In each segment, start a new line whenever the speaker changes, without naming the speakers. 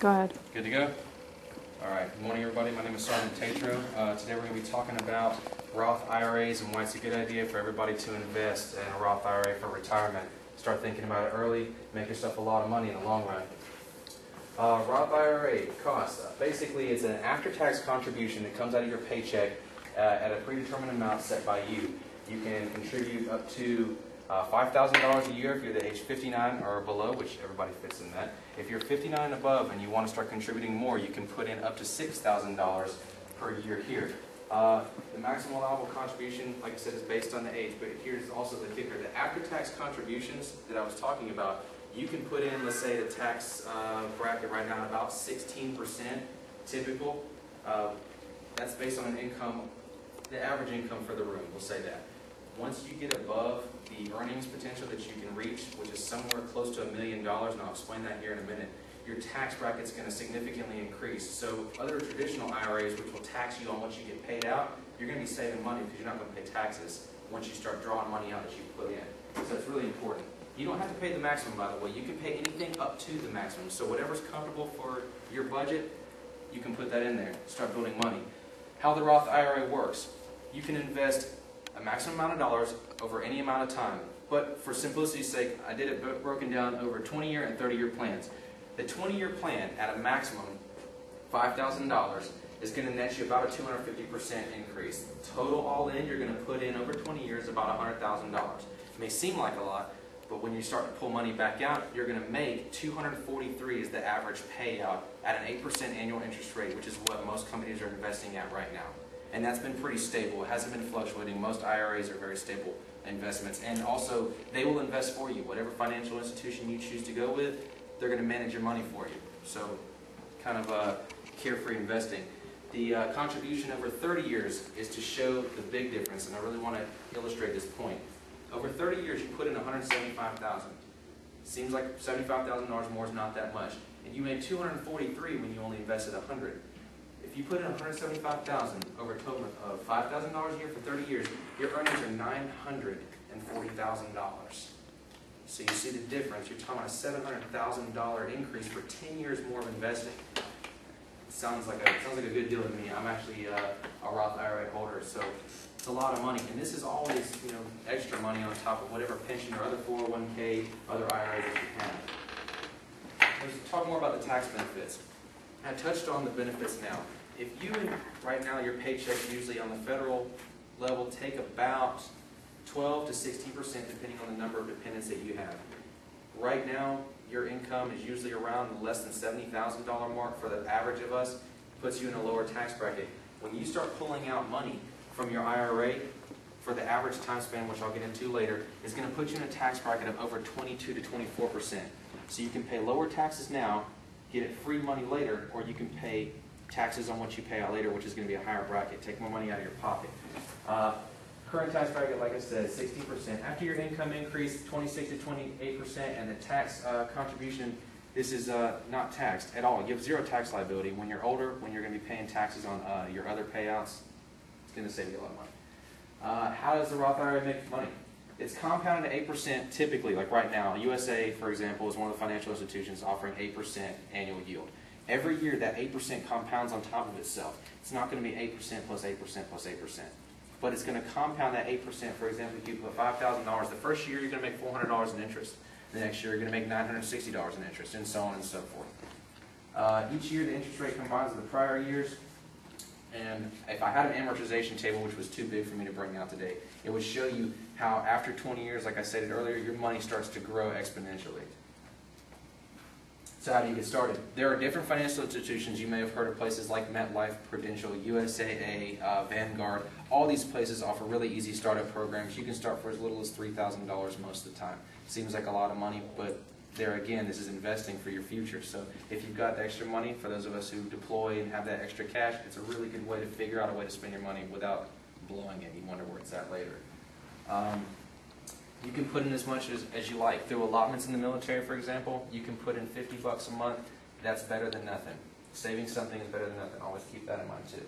Go ahead.
Good to go? All right. Good morning, everybody. My name is Sergeant Tatro. Today we're going to be talking about Roth IRAs and why it's a good idea for everybody to invest in a Roth IRA for retirement. Start thinking about it early. Make yourself a lot of money in the long run. Roth IRA cost. Basically, it's an after-tax contribution that comes out of your paycheck at a predetermined amount set by you. You can contribute up to $5,000 a year if you're the age 59 or below, which everybody fits in that. If you're 59 and above and you want to start contributing more, you can put in up to $6,000 per year here. The maximum allowable contribution, like I said, is based on the age, but here's also the kicker. The after-tax contributions that I was talking about, you can put in, let's say, the tax bracket right now about 16% typical. That's based on an income, the average income for the room, we'll say that. Once you get above the earnings potential that you can reach, which is somewhere close to $1 million, and I'll explain that here in a minute, your tax bracket's going to significantly increase. So other traditional IRAs, which will tax you on what you get paid out, you're going to be saving money because you're not going to pay taxes once you start drawing money out that you put in. So it's really important. You don't have to pay the maximum, by the way. You can pay anything up to the maximum. So whatever's comfortable for your budget, you can put that in there. Start building money. How the Roth IRA works. You can invest a maximum amount of dollars over any amount of time. But for simplicity's sake, I did it broken down over 20-year and 30-year plans. The 20-year plan at a maximum, $5,000, is going to net you about a 250% increase. Total all in, you're going to put in over 20 years about $100,000. It may seem like a lot, but when you start to pull money back out, you're going to make $243 is the average payout at an 8% annual interest rate, which is what most companies are investing at right now. And that's been pretty stable. It hasn't been fluctuating. Most IRAs are very stable investments. And also, they will invest for you. Whatever financial institution you choose to go with, they're going to manage your money for you. So, kind of carefree investing. The contribution over 30 years is to show the big difference, and I really want to illustrate this point. Over 30 years, you put in $175,000. Seems like $75,000 more is not that much. And you made $243 when you only invested $100. If you put in $175,000 over a total of $5,000 a year for 30 years, your earnings are $940,000. So you see the difference. You're talking about a $700,000 increase for 10 years more of investing. It sounds like a good deal to me. I'm actually a Roth IRA holder, so it's a lot of money. And this is always, extra money on top of whatever pension or other 401k, other IRAs that you have. Let's talk more about the tax benefits. I touched on the benefits now. If you, right now, your paychecks usually on the federal level take about 12 to 16% depending on the number of dependents that you have. Right now, your income is usually around the less than $70,000 mark for the average of us. Puts you in a lower tax bracket. When you start pulling out money from your IRA for the average time span, which I'll get into later, is going to put you in a tax bracket of over 22 to 24%. So you can pay lower taxes now, get it free money later, or you can pay taxes on what you pay out later, which is going to be a higher bracket. Take more money out of your pocket. Current tax bracket, like I said, 16%. After your income increase, 26 to 28%, and the tax contribution, this is not taxed at all. You have zero tax liability. When you're older, when you're going to be paying taxes on your other payouts, it's going to save you a lot of money. How does the Roth IRA make money? It's compounded at 8% typically, like right now. USA, for example, is one of the financial institutions offering 8% annual yield. Every year, that 8% compounds on top of itself. It's not going to be 8% plus 8% plus 8%. But it's going to compound that 8%. For example, if you put $5,000, the first year you're going to make $400 in interest. The next year you're going to make $960 in interest, and so on and so forth. Each year the interest rate combines with the prior years. And if I had an amortization table, which was too big for me to bring out today, it would show you how after 20 years, like I stated earlier, your money starts to grow exponentially. So how do you get started? There are different financial institutions. You may have heard of places like MetLife, Prudential, USAA, Vanguard. All these places offer really easy startup programs. You can start for as little as $3,000 most of the time. Seems like a lot of money, but there again, this is investing for your future. So if you've got the extra money, for those of us who deploy and have that extra cash, it's a really good way to figure out a way to spend your money without blowing it. You wonder where it's at later. You can put in as much as you like. Through allotments in the military, for example, you can put in $50 a month. That's better than nothing. Saving something is better than nothing. Always keep that in mind too.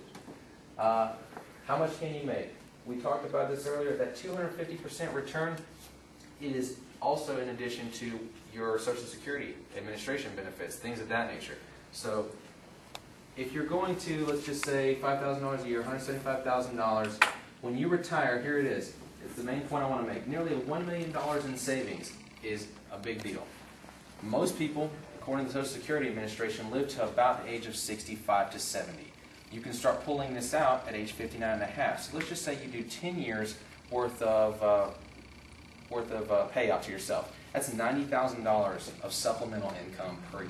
How much can you make? We talked about this earlier. That 250% return is also in addition to your Social Security Administration benefits, things of that nature. So if you're going to, let's just say $5,000 a year, $175,000, when you retire, here it is. It's the main point I want to make. Nearly $1 million in savings is a big deal. Most people, according to the Social Security Administration, live to about the age of 65 to 70. You can start pulling this out at age 59 and a half. So let's just say you do 10 years worth of payout to yourself. That's $90,000 of supplemental income per year.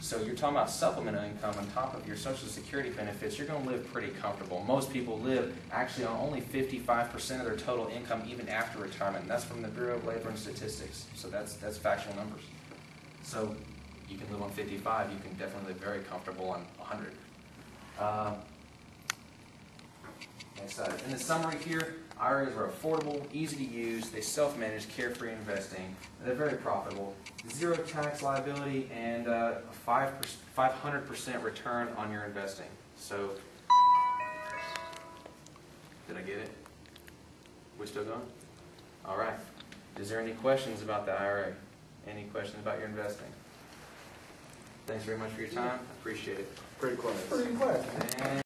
So you're talking about supplemental income on top of your Social Security benefits. You're going to live pretty comfortable. Most people live actually on only 55% of their total income even after retirement. And that's from the Bureau of Labor and Statistics. So that's factual numbers. So you can live on 55. You can definitely live very comfortable on 100. Next slide. In the summary here, IRAs are affordable, easy to use, they self-manage, carefree investing, they're very profitable, zero tax liability, and a 500% return on your investing. So, did I get it? We still going? All right. Is there any questions about the IRA? Any questions about your investing? Thanks very much for your time. I appreciate it.
Pretty close.
And